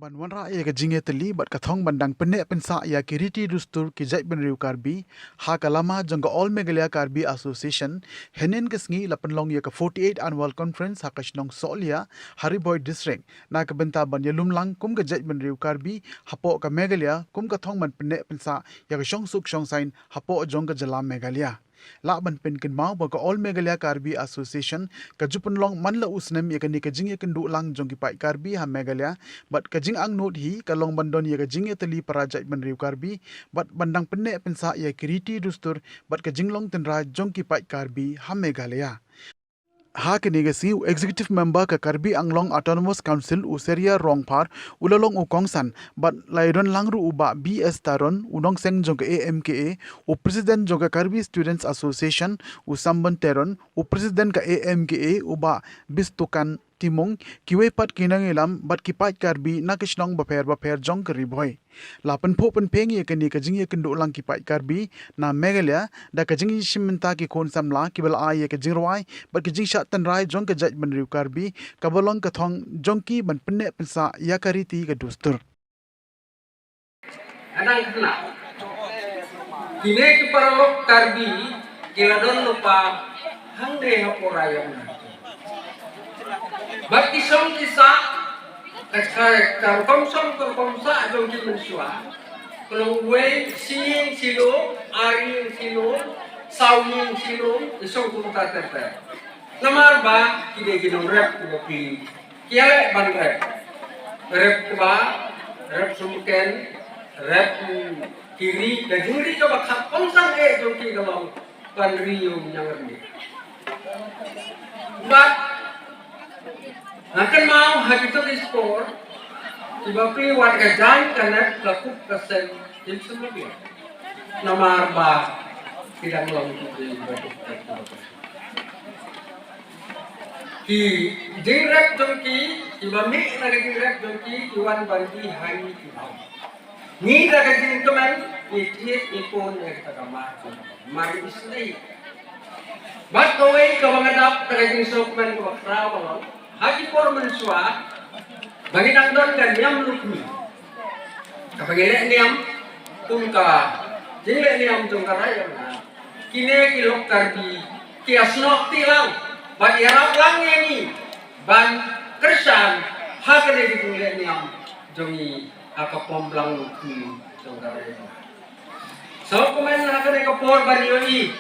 Banwanra ya jingïakynduh bat kathong bandang penek pensa ya kiriti dustur ki jait benriu Karbi ha kalama jangga All Meghalaya Karbi Association henen kesngi la penlong ya 48 annual conference ha kashnong Sohliya Hariboy district na kabenta ban ya lumlang kum ka jait benriu Karbi hapo ka Meghalaya kum kathong man penek pensa ya shong suk shong sain hapo jong ka jalam Meghalaya la ban pen kin mau ba ka All Meghalaya Karbi Association ka jupunlong manla usnem ya ka jingïakynduh lang jong ki pai Karbi ha Meghalaya bat ka jing ang not hi ka long bandon ya ka jingïakynduh parajai benriu Karbi bat bandang penek pensa ya kiriti dustur bat ka jinglong tenra jong ki pai Karbi ha Meghalaya ha kenegasi executive member ka Karbi Anglong Autonomous Council useria Mawphor ulalong ukongsan bat laidon langru uba BS Taron unong seng jong ka AMKA u president jong ka Karbi Students Association usamban Teron u president ka AMKA uba bistukan timong kiwe pat kinangilam bat kipat Karbi na kisnong baper jong keriboy lapan po penpeng ye kani ka jingïakynduh lang kipat Karbi na Meghalaya da ka jingi shimenta ki kon samla kibal a ye ka jingrawai bat ka jing shat tanrai jong ka jait benriu Karbi kabalong kathong jong ki ban penek pensa ya kariti ka dustur Anang kena kini kiparalok Karbi kiladon lupa hangde haporayam bat kisong kisa karkomsa jong ki mensua kalau we singing silo aring silo sawing silo isong kumta terper namar ba kide ginong rep ko pi kiale ban rep ba rep sumken rep kiri dan juri ka bakhat konsang jong ki galong ban riyo nyangarni bat akan mau hati tu diskor, tiba pi wat kajan kanak lakuk kasen tim semua dia. Nama arba tidak melakukan itu. Ki direct jongki, tiba mi nak direct jongki, tuan bandi hari tiba. Ni nak jing teman, ni tiap ikon yang kita kamar, mari istri. Bat kowe kawangadap nak jing sokman ko kraw Haji por mensua bagi nangdon dan niam lukmi kapag ilek niam tungka jingle niam tungka raya kine kilok Karbi kiasnok tilang ban yarap lang yani ban kersan hakane jingle niam jongi akapom lang lukmi tungka raya so komen hakane kapor ban yoi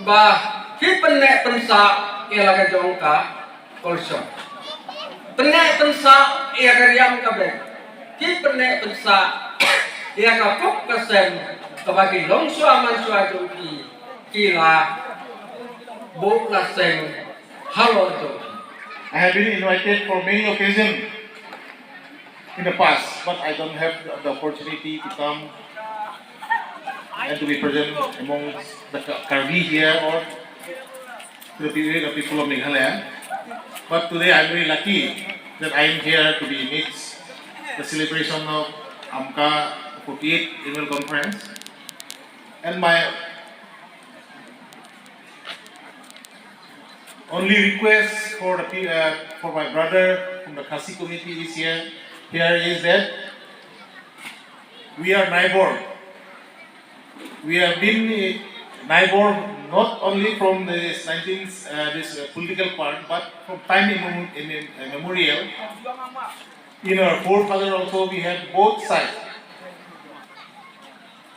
ba kipenek pensa ilaga jongka also penek pensa ia karyam kabeh ki penek pensa ia kapok kasem kabagi longso aman suajoki kila bok laseng halo joki. I have been invited for many occasions in the past, but I don't have the opportunity to come and to be present amongst the Karbi here or to the people of Meghalaya. But today I'm very lucky that I am here to be amidst the celebration of AMKA 48 annual conference. And my only request for my brother from the Khasi community is here is that we are neighbor. We have been neighbor not only from this political part, but from time immemorial. In our forefather also we have both sides.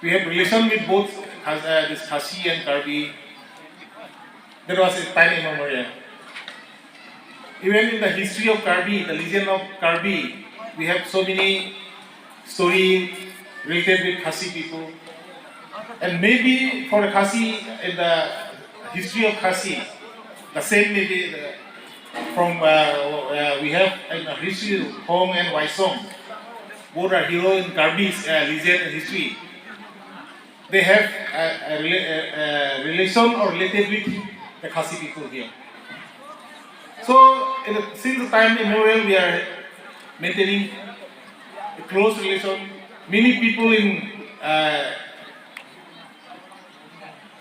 We have relation with both this Khasi and Karbi. There was a time immemorial. Even in the history of Karbi, the legend of Karbi, we have so many stories related with Khasi people. And maybe for the Khasi, in the history of Khasi, the same maybe from we have in the history of Hong and Waisong, both are hero in Karbi's legend and history. They have a relation or related with the Khasi people here. So since the time immemorial, we are maintaining a close relation. Many people in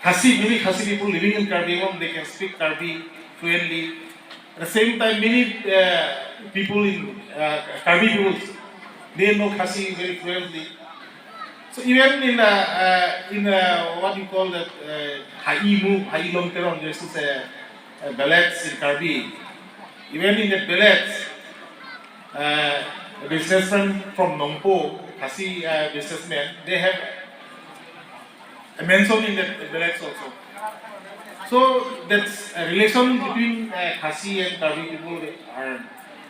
many Khasi people living in Karbi, they can speak Karbi fluently. At the same time, many people in Karbi people They know Khasi very fluently. So even in what you call that Hai Long Teron, this is a ballets in Karbi. Even in the ballets, a businessman from Nongpo, Khasi businessman, they have a mention in the ballets also. So that's a relation between Khasi and Karbi people are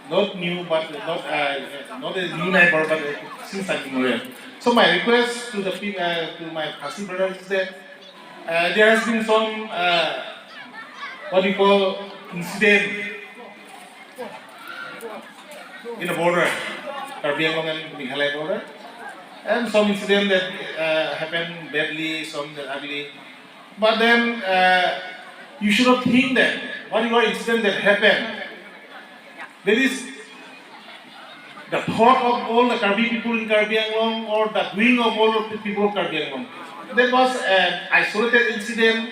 not new, but not a new neighbor, but since time immemorial. So my request to the to my Khasi brothers is that there has been some what we call incident in the border, Karbi Anglong and Meghalaya border, and some incident that happened badly, some that ugly. But then you should not think that whatever incident that happened, there is the thought of all the Karbi people in Karbi Anglong or the doing of all of the people of Karbi Anglong. That was an isolated incident,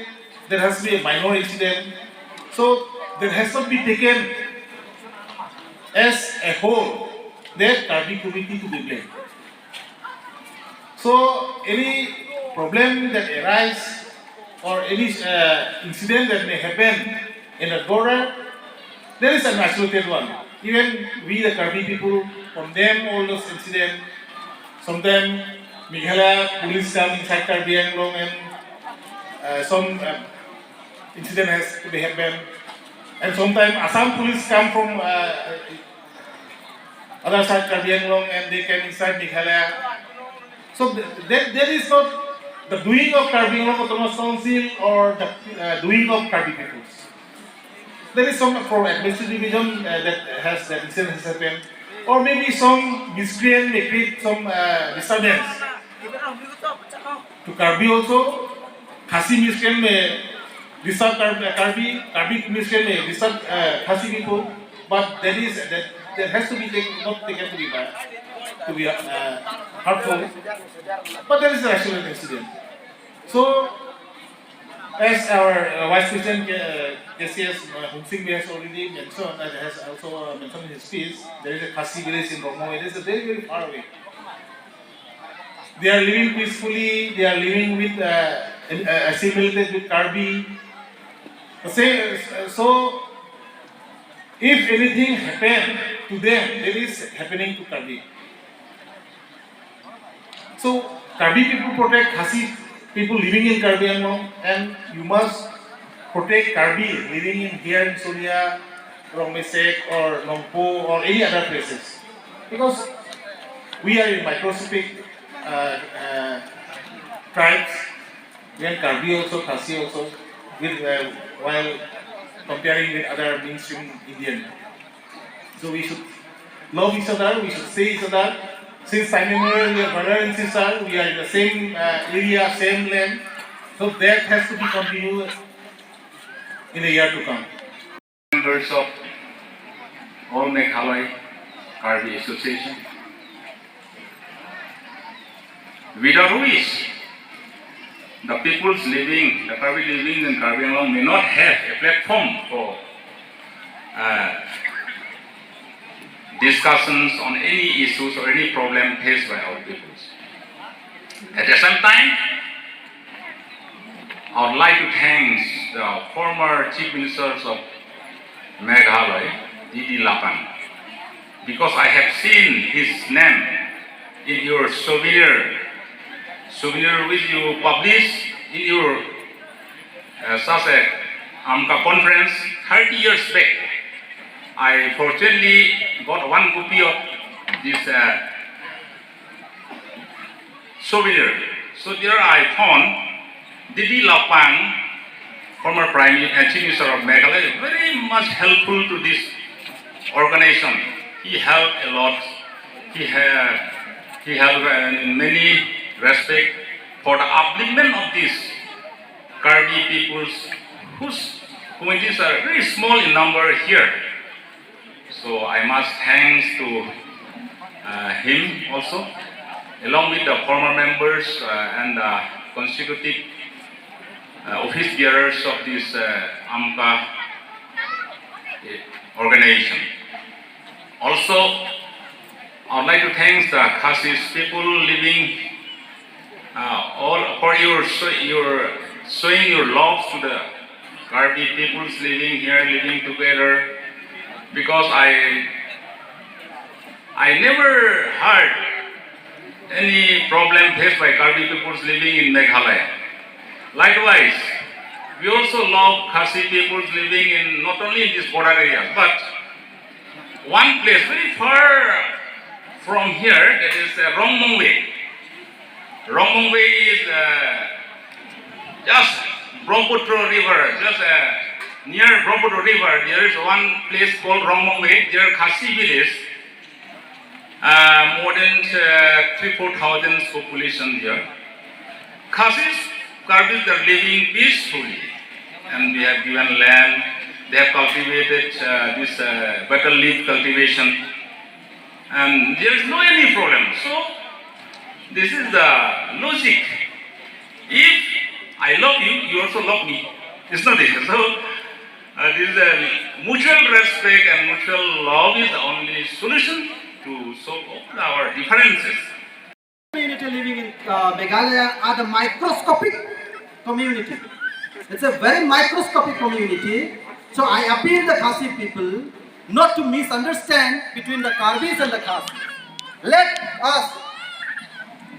there has to be a minor incident. So that has not been taken as a whole that Karbi community to be blamed. So any problem that arises or any incident that may happen in the border, there is an isolated one. Even we, the Karbi people, condemn all those incidents. Sometimes Meghalaya police come inside Karbi Anglong and some incident has to be happened. And sometimes Assam police come from other side Karbi Anglong and they came inside Meghalaya. So there is not the doing of Karbi Anglong Autonomous Council or the doing of Karbi peoples. There is some from administrative division that has that incident has happened, or maybe some miscreant may create some disturbance. To Karbi also, Khasi miscreant may disturb Karbi miscreant may disturb Khasi people, but that has to be not taken to be bad, to be hurtful. But there is a actual incident. So, as our Vice President KCS Hung Sing has already mentioned, and has also mentioned in his speech, there is a Khasi village in Romo. It is very, very far away. They are living peacefully, they are living with assimilated with Karbi. So, if anything happened to them, it is happening to Karbi. So, Karbi people protect Khasi people living in Karbi Anglong, and you must protect Karbi living in here in Sohliya, Rongmesek, or Nongpo, or any other places. Because we are in microscopic tribes, we are Karbi also, Khasi also, with, while comparing with other mainstream Indian. So we should love each other, we should say each other. Since time immemorial, we are brother and sister, we are in the same area, same land. So that has to be continued in the year to come. Members of all Meghalaya Karbi Association, without which the peoples living, the Karbi living in Karbi Anglong may not have a platform for discussions on any issues or any problem faced by our peoples. At the same time, I would like to thank the former Chief Ministers of Meghalaya, D.D. Lapang, because I have seen his name in your souvenir which you published in your such a AMKA conference 30 years back. I fortunately got one copy of this souvenir. So there I found D.D. Lapang, former Chief Minister of Meghalaya, very much helpful to this organization. He helped a lot. He helped in many respects for the upliftment of these Karbi peoples whose communities are very small in number here. So I must thanks to him also, along with the former members and the consecutive office bearers of this AMKA organization. Also, I would like to thank the Khasis people living all for your showing your love to the Karbi peoples living here, living together. Because I never heard any problem faced by Karbi peoples living in Meghalaya. Likewise, we also love Khasi peoples living in not only in these border areas, but one place very far from here, that is Rongmongwe. Rongmongwe is just Brahmaputra River, just near Brahmaputra River. There is one place called Rongmongwe. There are Khasi village, more than 3,000-4,000 population here. Khasis, Karbis are living peacefully, and we have given land. They have cultivated this betel leaf cultivation, and there is no any problem. So this is the logic. If I love you, you also love me. It's not this. So this is a mutual respect and mutual love is the only solution to solve all our differences. Community living in Meghalaya are the microscopic community. It's a very microscopic community. So I appeal the Khasi people not to misunderstand between the Karbis and the Khasis. Let us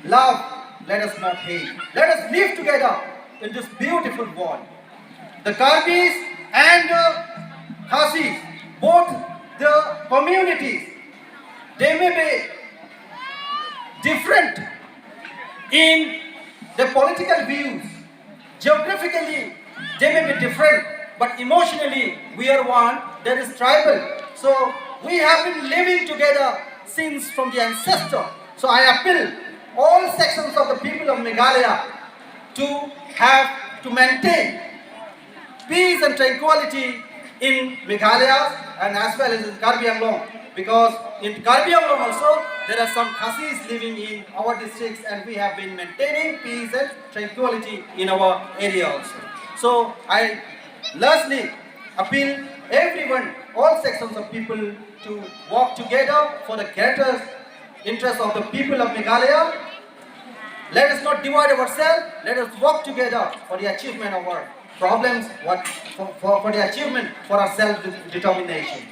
love, let us not hate. Let us live together in this beautiful world. The Karbis and the Khasis, both the communities, they may be different in their political views. Geographically, they may be different, but emotionally, we are one. There is tribal. So we have been living together since from the ancestor. So I appeal all sections of the people of Meghalaya to maintain peace and tranquility in Meghalaya and as well as in Karbi Anglong. Because in Karbi Anglong also, there are some Khasis living in our districts and we have been maintaining peace and tranquility in our area also. So I lastly appeal everyone, all sections of people to work together for the greater interest of the people of Meghalaya. Let us not divide ourselves, let us work together for the achievement of our problems, for the achievement for our self-determination.